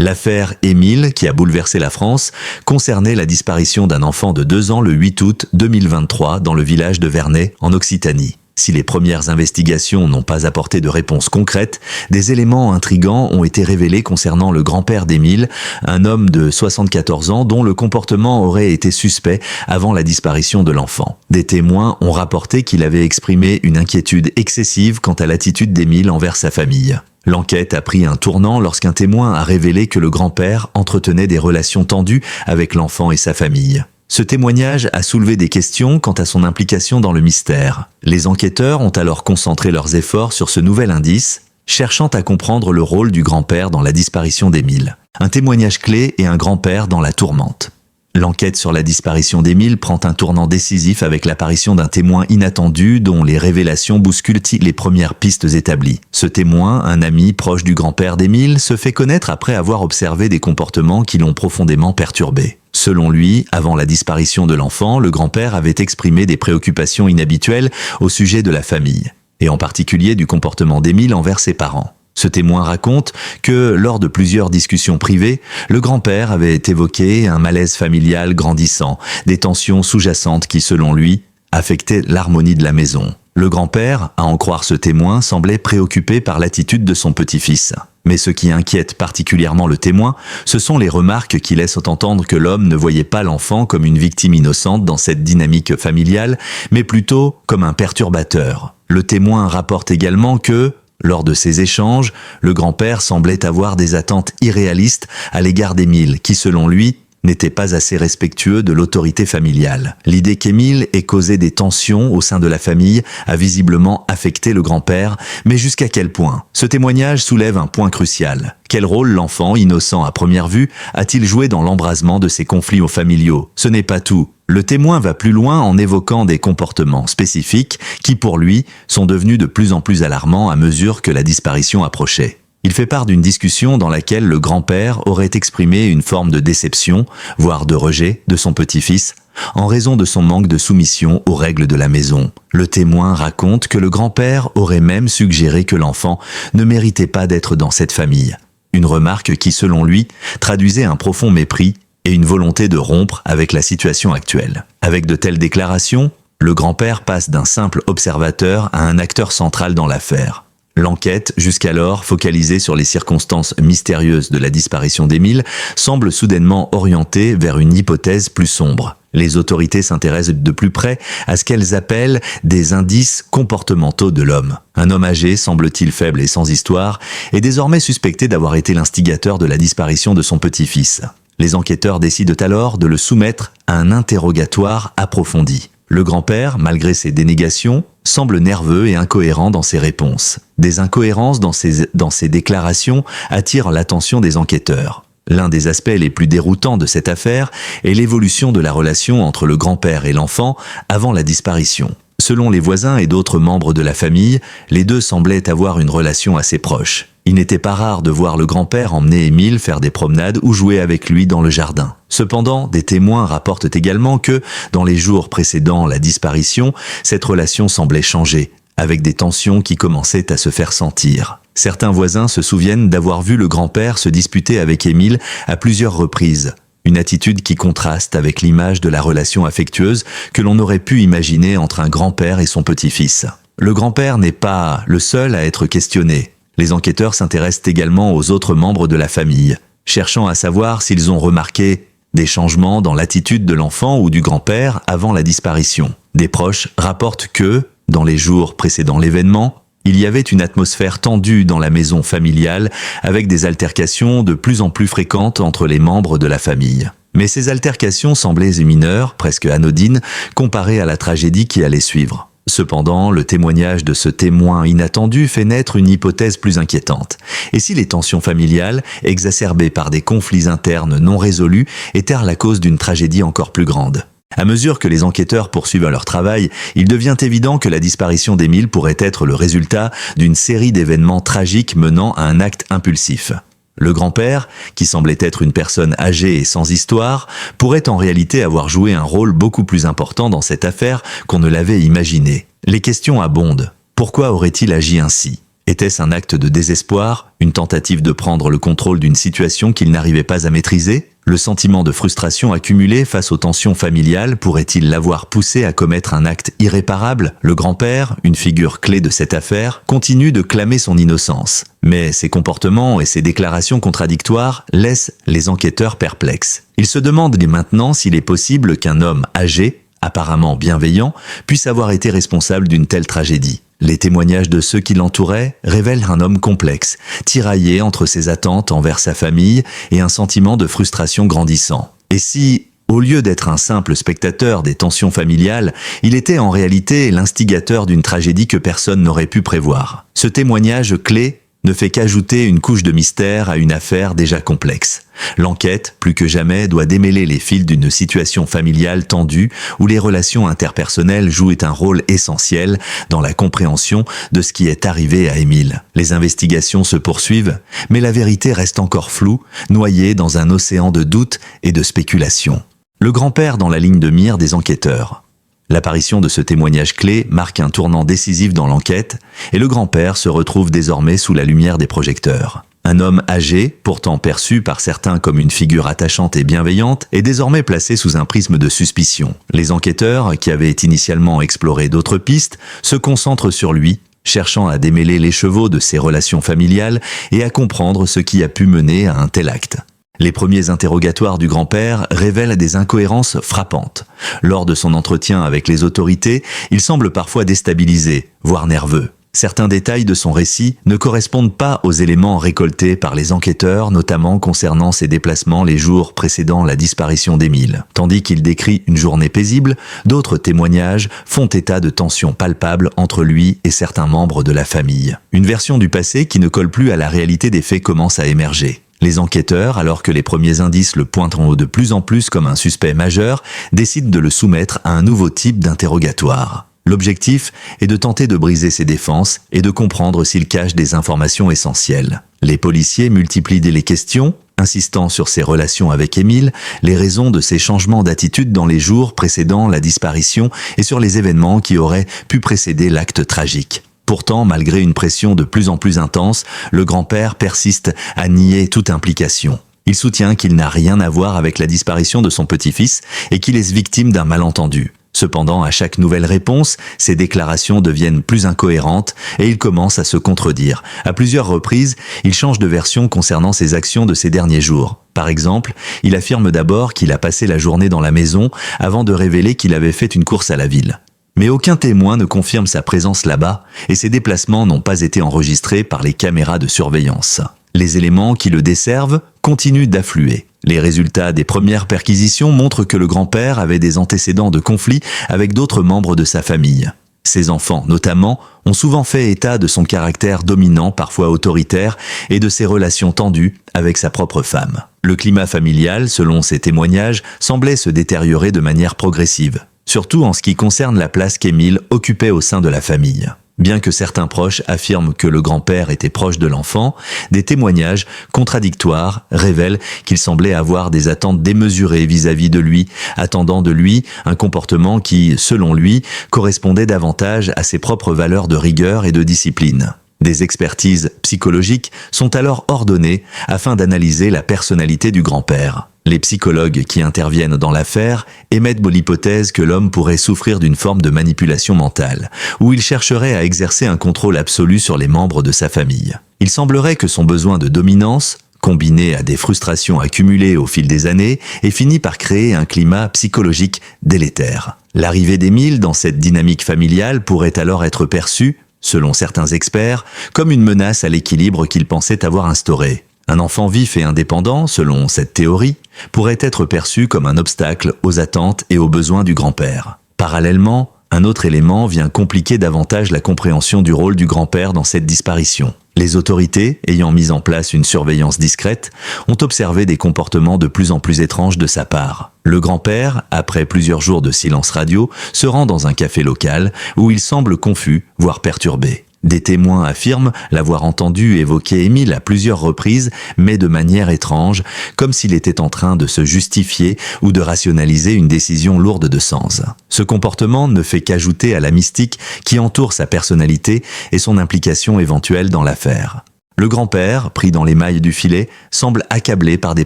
L'affaire Émile, qui a bouleversé la France, concernait la disparition d'un enfant de 2 ans le 8 août 2023 dans le village de Vernay, en Occitanie. Si les premières investigations n'ont pas apporté de réponse concrète, des éléments intrigants ont été révélés concernant le grand-père d'Émile, un homme de 74 ans dont le comportement aurait été suspect avant la disparition de l'enfant. Des témoins ont rapporté qu'il avait exprimé une inquiétude excessive quant à l'attitude d'Émile envers sa famille. L'enquête a pris un tournant lorsqu'un témoin a révélé que le grand-père entretenait des relations tendues avec l'enfant et sa famille. Ce témoignage a soulevé des questions quant à son implication dans le mystère. Les enquêteurs ont alors concentré leurs efforts sur ce nouvel indice, cherchant à comprendre le rôle du grand-père dans la disparition d'Émile. Un témoignage clé et un grand-père dans la tourmente. L'enquête sur la disparition d'Émile prend un tournant décisif avec l'apparition d'un témoin inattendu dont les révélations bousculent les premières pistes établies. Ce témoin, un ami proche du grand-père d'Émile, se fait connaître après avoir observé des comportements qui l'ont profondément perturbé. Selon lui, avant la disparition de l'enfant, le grand-père avait exprimé des préoccupations inhabituelles au sujet de la famille, et en particulier du comportement d'Émile envers ses parents. Ce témoin raconte que, lors de plusieurs discussions privées, le grand-père avait évoqué un malaise familial grandissant, des tensions sous-jacentes qui, selon lui, affectaient l'harmonie de la maison. Le grand-père, à en croire ce témoin, semblait préoccupé par l'attitude de son petit-fils. Mais ce qui inquiète particulièrement le témoin, ce sont les remarques qui laissent entendre que l'homme ne voyait pas l'enfant comme une victime innocente dans cette dynamique familiale, mais plutôt comme un perturbateur. Le témoin rapporte également que, lors de ces échanges, le grand-père semblait avoir des attentes irréalistes à l'égard d'Émile, qui selon lui, n'était pas assez respectueux de l'autorité familiale. L'idée qu'Émile ait causé des tensions au sein de la famille a visiblement affecté le grand-père, mais jusqu'à quel point? Ce témoignage soulève un point crucial. Quel rôle l'enfant, innocent à première vue, a-t-il joué dans l'embrasement de ces conflits familiaux? Ce n'est pas tout. Le témoin va plus loin en évoquant des comportements spécifiques qui, pour lui, sont devenus de plus en plus alarmants à mesure que la disparition approchait. Il fait part d'une discussion dans laquelle le grand-père aurait exprimé une forme de déception, voire de rejet, de son petit-fils, en raison de son manque de soumission aux règles de la maison. Le témoin raconte que le grand-père aurait même suggéré que l'enfant ne méritait pas d'être dans cette famille. Une remarque qui, selon lui, traduisait un profond mépris et une volonté de rompre avec la situation actuelle. Avec de telles déclarations, le grand-père passe d'un simple observateur à un acteur central dans l'affaire. L'enquête, jusqu'alors focalisée sur les circonstances mystérieuses de la disparition d'Émile, semble soudainement orientée vers une hypothèse plus sombre. Les autorités s'intéressent de plus près à ce qu'elles appellent des indices comportementaux de l'homme. Un homme âgé, semble-t-il faible et sans histoire, est désormais suspecté d'avoir été l'instigateur de la disparition de son petit-fils. Les enquêteurs décident alors de le soumettre à un interrogatoire approfondi. Le grand-père, malgré ses dénégations, semble nerveux et incohérent dans ses réponses. Des incohérences dans ses déclarations attirent l'attention des enquêteurs. L'un des aspects les plus déroutants de cette affaire est l'évolution de la relation entre le grand-père et l'enfant avant la disparition. Selon les voisins et d'autres membres de la famille, les deux semblaient avoir une relation assez proche. Il n'était pas rare de voir le grand-père emmener Émile faire des promenades ou jouer avec lui dans le jardin. Cependant, des témoins rapportent également que, dans les jours précédant la disparition, cette relation semblait changer, avec des tensions qui commençaient à se faire sentir. Certains voisins se souviennent d'avoir vu le grand-père se disputer avec Émile à plusieurs reprises. Une attitude qui contraste avec l'image de la relation affectueuse que l'on aurait pu imaginer entre un grand-père et son petit-fils. Le grand-père n'est pas le seul à être questionné. Les enquêteurs s'intéressent également aux autres membres de la famille, cherchant à savoir s'ils ont remarqué des changements dans l'attitude de l'enfant ou du grand-père avant la disparition. Des proches rapportent que, dans les jours précédant l'événement, il y avait une atmosphère tendue dans la maison familiale avec des altercations de plus en plus fréquentes entre les membres de la famille. Mais ces altercations semblaient mineures, presque anodines, comparées à la tragédie qui allait suivre. Cependant, le témoignage de ce témoin inattendu fait naître une hypothèse plus inquiétante. Et si les tensions familiales, exacerbées par des conflits internes non résolus, étaient la cause d'une tragédie encore plus grande? À mesure que les enquêteurs poursuivent leur travail, il devient évident que la disparition d'Émile pourrait être le résultat d'une série d'événements tragiques menant à un acte impulsif. Le grand-père, qui semblait être une personne âgée et sans histoire, pourrait en réalité avoir joué un rôle beaucoup plus important dans cette affaire qu'on ne l'avait imaginé. Les questions abondent. Pourquoi aurait-il agi ainsi? Était-ce un acte de désespoir, une tentative de prendre le contrôle d'une situation qu'il n'arrivait pas à maîtriser? Le sentiment de frustration accumulé face aux tensions familiales pourrait-il l'avoir poussé à commettre un acte irréparable? Le grand-père, une figure clé de cette affaire, continue de clamer son innocence. Mais ses comportements et ses déclarations contradictoires laissent les enquêteurs perplexes. Ils se demandent maintenant s'il est possible qu'un homme âgé, apparemment bienveillant, puisse avoir été responsable d'une telle tragédie. Les témoignages de ceux qui l'entouraient révèlent un homme complexe, tiraillé entre ses attentes envers sa famille et un sentiment de frustration grandissant. Et si, au lieu d'être un simple spectateur des tensions familiales, il était en réalité l'instigateur d'une tragédie que personne n'aurait pu prévoir? Ce témoignage clé ne fait qu'ajouter une couche de mystère à une affaire déjà complexe. L'enquête, plus que jamais, doit démêler les fils d'une situation familiale tendue où les relations interpersonnelles jouent un rôle essentiel dans la compréhension de ce qui est arrivé à Émile. Les investigations se poursuivent, mais la vérité reste encore floue, noyée dans un océan de doutes et de spéculations. Le grand-père dans la ligne de mire des enquêteurs. L'apparition de ce témoignage clé marque un tournant décisif dans l'enquête et le grand-père se retrouve désormais sous la lumière des projecteurs. Un homme âgé, pourtant perçu par certains comme une figure attachante et bienveillante, est désormais placé sous un prisme de suspicion. Les enquêteurs, qui avaient initialement exploré d'autres pistes, se concentrent sur lui, cherchant à démêler l'écheveau de ses relations familiales et à comprendre ce qui a pu mener à un tel acte. Les premiers interrogatoires du grand-père révèlent des incohérences frappantes. Lors de son entretien avec les autorités, il semble parfois déstabilisé, voire nerveux. Certains détails de son récit ne correspondent pas aux éléments récoltés par les enquêteurs, notamment concernant ses déplacements les jours précédant la disparition d'Émile. Tandis qu'il décrit une journée paisible, d'autres témoignages font état de tensions palpables entre lui et certains membres de la famille. Une version du passé qui ne colle plus à la réalité des faits commence à émerger. Les enquêteurs, alors que les premiers indices le pointeront de plus en plus comme un suspect majeur, décident de le soumettre à un nouveau type d'interrogatoire. L'objectif est de tenter de briser ses défenses et de comprendre s'il cache des informations essentielles. Les policiers multiplient les questions, insistant sur ses relations avec Émile, les raisons de ses changements d'attitude dans les jours précédant la disparition et sur les événements qui auraient pu précéder l'acte tragique. Pourtant, malgré une pression de plus en plus intense, le grand-père persiste à nier toute implication. Il soutient qu'il n'a rien à voir avec la disparition de son petit-fils et qu'il est victime d'un malentendu. Cependant, à chaque nouvelle réponse, ses déclarations deviennent plus incohérentes et il commence à se contredire. À plusieurs reprises, il change de version concernant ses actions de ces derniers jours. Par exemple, il affirme d'abord qu'il a passé la journée dans la maison avant de révéler qu'il avait fait une course à la ville. Mais aucun témoin ne confirme sa présence là-bas et ses déplacements n'ont pas été enregistrés par les caméras de surveillance. Les éléments qui le desservent continuent d'affluer. Les résultats des premières perquisitions montrent que le grand-père avait des antécédents de conflits avec d'autres membres de sa famille. Ses enfants, notamment, ont souvent fait état de son caractère dominant, parfois autoritaire, et de ses relations tendues avec sa propre femme. Le climat familial, selon ses témoignages, semblait se détériorer de manière progressive, surtout en ce qui concerne la place qu'Émile occupait au sein de la famille. Bien que certains proches affirment que le grand-père était proche de l'enfant, des témoignages contradictoires révèlent qu'il semblait avoir des attentes démesurées vis-à-vis de lui, attendant de lui un comportement qui, selon lui, correspondait davantage à ses propres valeurs de rigueur et de discipline. Des expertises psychologiques sont alors ordonnées afin d'analyser la personnalité du grand-père. Les psychologues qui interviennent dans l'affaire émettent l'hypothèse que l'homme pourrait souffrir d'une forme de manipulation mentale, où il chercherait à exercer un contrôle absolu sur les membres de sa famille. Il semblerait que son besoin de dominance, combiné à des frustrations accumulées au fil des années, ait fini par créer un climat psychologique délétère. L'arrivée d'Émile dans cette dynamique familiale pourrait alors être perçue, selon certains experts, comme une menace à l'équilibre qu'il pensait avoir instauré. Un enfant vif et indépendant, selon cette théorie, pourrait être perçu comme un obstacle aux attentes et aux besoins du grand-père. Parallèlement, un autre élément vient compliquer davantage la compréhension du rôle du grand-père dans cette disparition. Les autorités, ayant mis en place une surveillance discrète, ont observé des comportements de plus en plus étranges de sa part. Le grand-père, après plusieurs jours de silence radio, se rend dans un café local où il semble confus, voire perturbé. Des témoins affirment l'avoir entendu évoquer Émile à plusieurs reprises, mais de manière étrange, comme s'il était en train de se justifier ou de rationaliser une décision lourde de sens. Ce comportement ne fait qu'ajouter à la mystique qui entoure sa personnalité et son implication éventuelle dans l'affaire. Le grand-père, pris dans les mailles du filet, semble accablé par des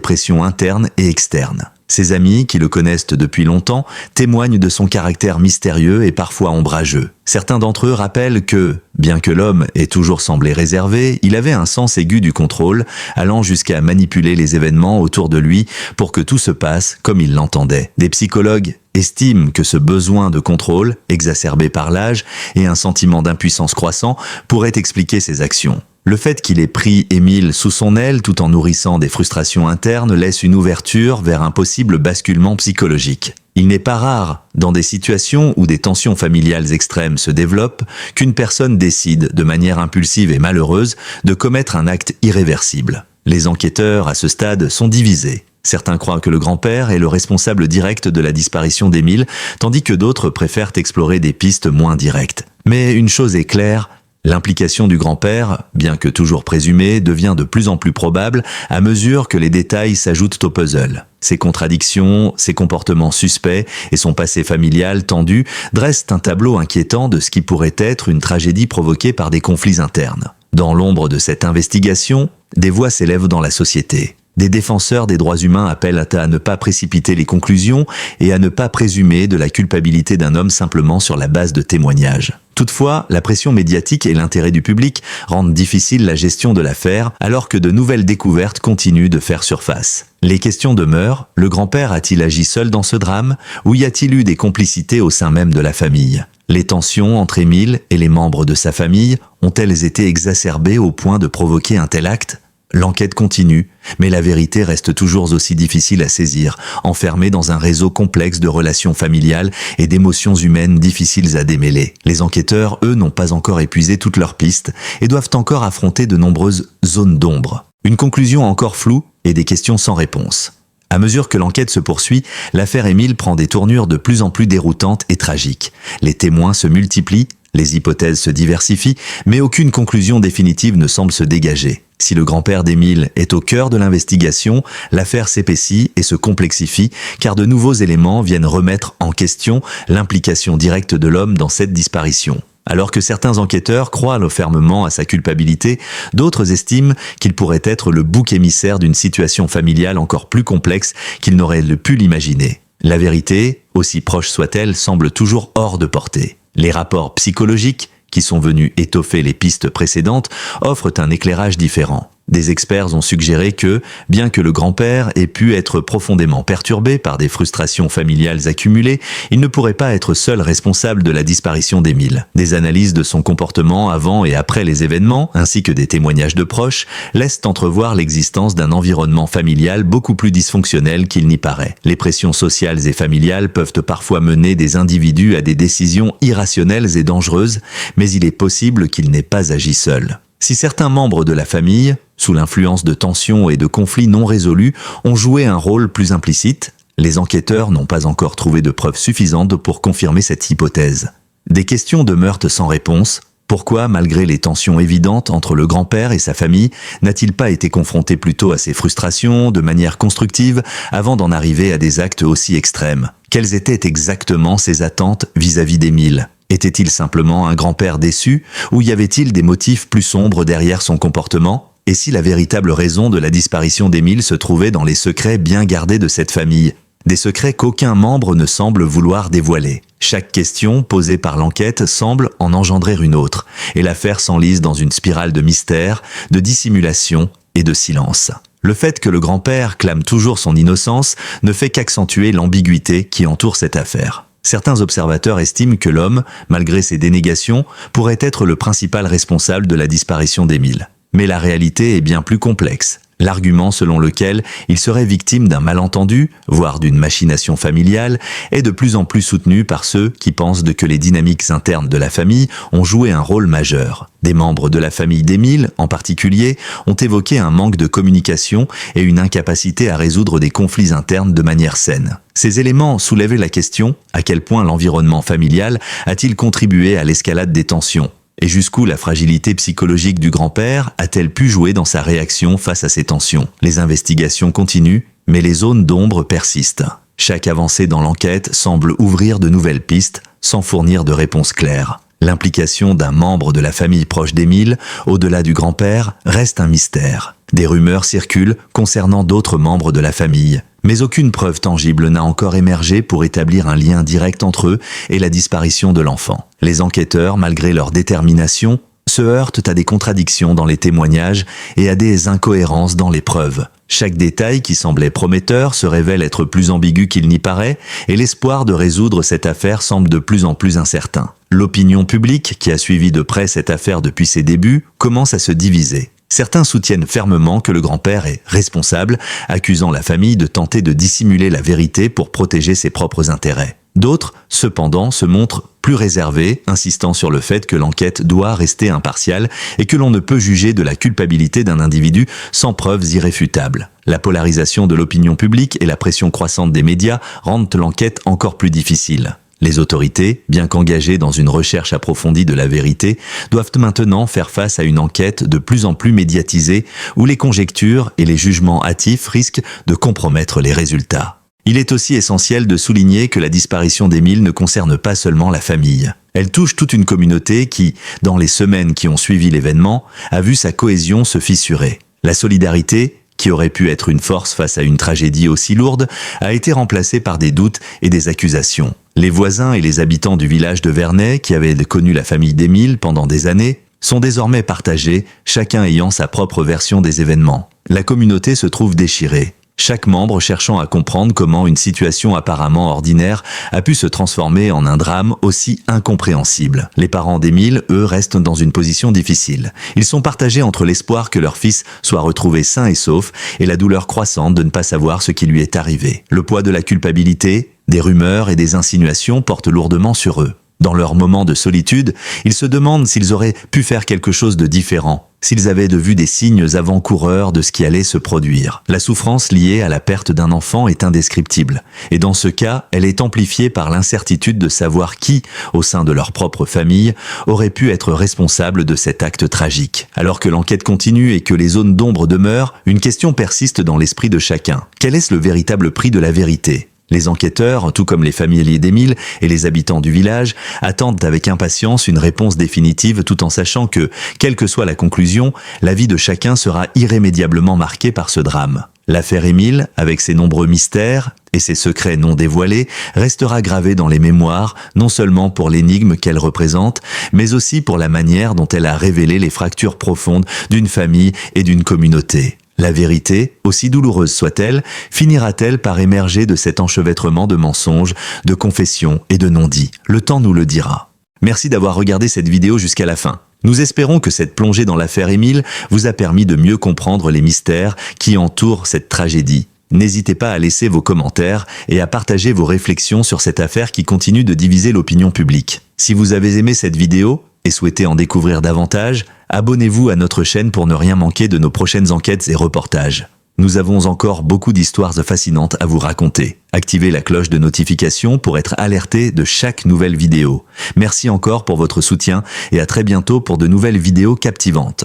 pressions internes et externes. Ses amis, qui le connaissent depuis longtemps, témoignent de son caractère mystérieux et parfois ombrageux. Certains d'entre eux rappellent que, bien que l'homme ait toujours semblé réservé, il avait un sens aigu du contrôle, allant jusqu'à manipuler les événements autour de lui pour que tout se passe comme il l'entendait. Des psychologues estiment que ce besoin de contrôle, exacerbé par l'âge et un sentiment d'impuissance croissant, pourrait expliquer ses actions. Le fait qu'il ait pris Émile sous son aile tout en nourrissant des frustrations internes laisse une ouverture vers un possible basculement psychologique. Il n'est pas rare, dans des situations où des tensions familiales extrêmes se développent, qu'une personne décide, de manière impulsive et malheureuse, de commettre un acte irréversible. Les enquêteurs, à ce stade, sont divisés. Certains croient que le grand-père est le responsable direct de la disparition d'Émile, tandis que d'autres préfèrent explorer des pistes moins directes. Mais une chose est claire, l'implication du grand-père, bien que toujours présumée, devient de plus en plus probable à mesure que les détails s'ajoutent au puzzle. Ses contradictions, ses comportements suspects et son passé familial tendu dressent un tableau inquiétant de ce qui pourrait être une tragédie provoquée par des conflits internes. Dans l'ombre de cette investigation, des voix s'élèvent dans la société. Des défenseurs des droits humains appellent à ne pas précipiter les conclusions et à ne pas présumer de la culpabilité d'un homme simplement sur la base de témoignages. Toutefois, la pression médiatique et l'intérêt du public rendent difficile la gestion de l'affaire alors que de nouvelles découvertes continuent de faire surface. Les questions demeurent, le grand-père a-t-il agi seul dans ce drame ou y a-t-il eu des complicités au sein même de la famille ? Les tensions entre Émile et les membres de sa famille ont-elles été exacerbées au point de provoquer un tel acte ? L'enquête continue, mais la vérité reste toujours aussi difficile à saisir, enfermée dans un réseau complexe de relations familiales et d'émotions humaines difficiles à démêler. Les enquêteurs, eux, n'ont pas encore épuisé toutes leurs pistes et doivent encore affronter de nombreuses zones d'ombre. Une conclusion encore floue et des questions sans réponse. À mesure que l'enquête se poursuit, l'affaire Émile prend des tournures de plus en plus déroutantes et tragiques. Les témoins se multiplient, les hypothèses se diversifient, mais aucune conclusion définitive ne semble se dégager. Si le grand-père d'Émile est au cœur de l'investigation, l'affaire s'épaissit et se complexifie, car de nouveaux éléments viennent remettre en question l'implication directe de l'homme dans cette disparition. Alors que certains enquêteurs croient fermement à sa culpabilité, d'autres estiment qu'il pourrait être le bouc émissaire d'une situation familiale encore plus complexe qu'ils n'auraient pu l'imaginer. La vérité, aussi proche soit-elle, semble toujours hors de portée. Les rapports psychologiques, qui sont venus étoffer les pistes précédentes, offrent un éclairage différent. Des experts ont suggéré que, bien que le grand-père ait pu être profondément perturbé par des frustrations familiales accumulées, il ne pourrait pas être seul responsable de la disparition d'Émile. Des analyses de son comportement avant et après les événements, ainsi que des témoignages de proches, laissent entrevoir l'existence d'un environnement familial beaucoup plus dysfonctionnel qu'il n'y paraît. Les pressions sociales et familiales peuvent parfois mener des individus à des décisions irrationnelles et dangereuses, mais il est possible qu'il n'ait pas agi seul. Si certains membres de la famille, sous l'influence de tensions et de conflits non résolus, ont joué un rôle plus implicite, les enquêteurs n'ont pas encore trouvé de preuves suffisantes pour confirmer cette hypothèse. Des questions demeurent sans réponse. Pourquoi, malgré les tensions évidentes entre le grand-père et sa famille, n'a-t-il pas été confronté plutôt à ses frustrations de manière constructive avant d'en arriver à des actes aussi extrêmes ? Quelles étaient exactement ses attentes vis-à-vis d'Émile ? Était-il simplement un grand-père déçu ou y avait-il des motifs plus sombres derrière son comportement ? Et si la véritable raison de la disparition d'Émile se trouvait dans les secrets bien gardés de cette famille ? Des secrets qu'aucun membre ne semble vouloir dévoiler. Chaque question posée par l'enquête semble en engendrer une autre, et l'affaire s'enlise dans une spirale de mystère, de dissimulation et de silence. Le fait que le grand-père clame toujours son innocence ne fait qu'accentuer l'ambiguïté qui entoure cette affaire. Certains observateurs estiment que l'homme, malgré ses dénégations, pourrait être le principal responsable de la disparition d'Émile. Mais la réalité est bien plus complexe. L'argument selon lequel il serait victime d'un malentendu, voire d'une machination familiale, est de plus en plus soutenu par ceux qui pensent que les dynamiques internes de la famille ont joué un rôle majeur. Des membres de la famille d'Émile, en particulier, ont évoqué un manque de communication et une incapacité à résoudre des conflits internes de manière saine. Ces éléments soulèvent la question à quel point l'environnement familial a-t-il contribué à l'escalade des tensions ? Et jusqu'où la fragilité psychologique du grand-père a-t-elle pu jouer dans sa réaction face à ces tensions? Les investigations continuent, mais les zones d'ombre persistent. Chaque avancée dans l'enquête semble ouvrir de nouvelles pistes, sans fournir de réponses claires. L'implication d'un membre de la famille proche d'Émile, au-delà du grand-père, reste un mystère. Des rumeurs circulent concernant d'autres membres de la famille, mais aucune preuve tangible n'a encore émergé pour établir un lien direct entre eux et la disparition de l'enfant. Les enquêteurs, malgré leur détermination, se heurtent à des contradictions dans les témoignages et à des incohérences dans les preuves. Chaque détail qui semblait prometteur se révèle être plus ambigu qu'il n'y paraît, et l'espoir de résoudre cette affaire semble de plus en plus incertain. L'opinion publique, qui a suivi de près cette affaire depuis ses débuts, commence à se diviser. Certains soutiennent fermement que le grand-père est responsable, accusant la famille de tenter de dissimuler la vérité pour protéger ses propres intérêts. D'autres, cependant, se montrent plus réservés, insistant sur le fait que l'enquête doit rester impartiale et que l'on ne peut juger de la culpabilité d'un individu sans preuves irréfutables. La polarisation de l'opinion publique et la pression croissante des médias rendent l'enquête encore plus difficile. Les autorités, bien qu'engagées dans une recherche approfondie de la vérité, doivent maintenant faire face à une enquête de plus en plus médiatisée où les conjectures et les jugements hâtifs risquent de compromettre les résultats. Il est aussi essentiel de souligner que la disparition d'Émile ne concerne pas seulement la famille. Elle touche toute une communauté qui, dans les semaines qui ont suivi l'événement, a vu sa cohésion se fissurer. La solidarité, qui aurait pu être une force face à une tragédie aussi lourde, a été remplacée par des doutes et des accusations. Les voisins et les habitants du village de Vernay, qui avaient connu la famille d'Émile pendant des années, sont désormais partagés, chacun ayant sa propre version des événements. La communauté se trouve déchirée. Chaque membre cherchant à comprendre comment une situation apparemment ordinaire a pu se transformer en un drame aussi incompréhensible. Les parents d'Émile, eux, restent dans une position difficile. Ils sont partagés entre l'espoir que leur fils soit retrouvé sain et sauf et la douleur croissante de ne pas savoir ce qui lui est arrivé. Le poids de la culpabilité, des rumeurs et des insinuations porte lourdement sur eux. Dans leurs moments de solitude, ils se demandent s'ils auraient pu faire quelque chose de différent, s'ils avaient vu des signes avant-coureurs de ce qui allait se produire. La souffrance liée à la perte d'un enfant est indescriptible, et dans ce cas, elle est amplifiée par l'incertitude de savoir qui, au sein de leur propre famille, aurait pu être responsable de cet acte tragique. Alors que l'enquête continue et que les zones d'ombre demeurent, une question persiste dans l'esprit de chacun. Quel est le véritable prix de la vérité ? Les enquêteurs, tout comme les familiers d'Émile et les habitants du village, attendent avec impatience une réponse définitive tout en sachant que, quelle que soit la conclusion, la vie de chacun sera irrémédiablement marquée par ce drame. L'affaire Émile, avec ses nombreux mystères et ses secrets non dévoilés, restera gravée dans les mémoires, non seulement pour l'énigme qu'elle représente, mais aussi pour la manière dont elle a révélé les fractures profondes d'une famille et d'une communauté. La vérité, aussi douloureuse soit-elle, finira-t-elle par émerger de cet enchevêtrement de mensonges, de confessions et de non-dits? Le temps nous le dira. Merci d'avoir regardé cette vidéo jusqu'à la fin. Nous espérons que cette plongée dans l'affaire Émile vous a permis de mieux comprendre les mystères qui entourent cette tragédie. N'hésitez pas à laisser vos commentaires et à partager vos réflexions sur cette affaire qui continue de diviser l'opinion publique. Si vous avez aimé cette vidéo et souhaitez en découvrir davantage, abonnez-vous à notre chaîne pour ne rien manquer de nos prochaines enquêtes et reportages. Nous avons encore beaucoup d'histoires fascinantes à vous raconter. Activez la cloche de notification pour être alerté de chaque nouvelle vidéo. Merci encore pour votre soutien et à très bientôt pour de nouvelles vidéos captivantes.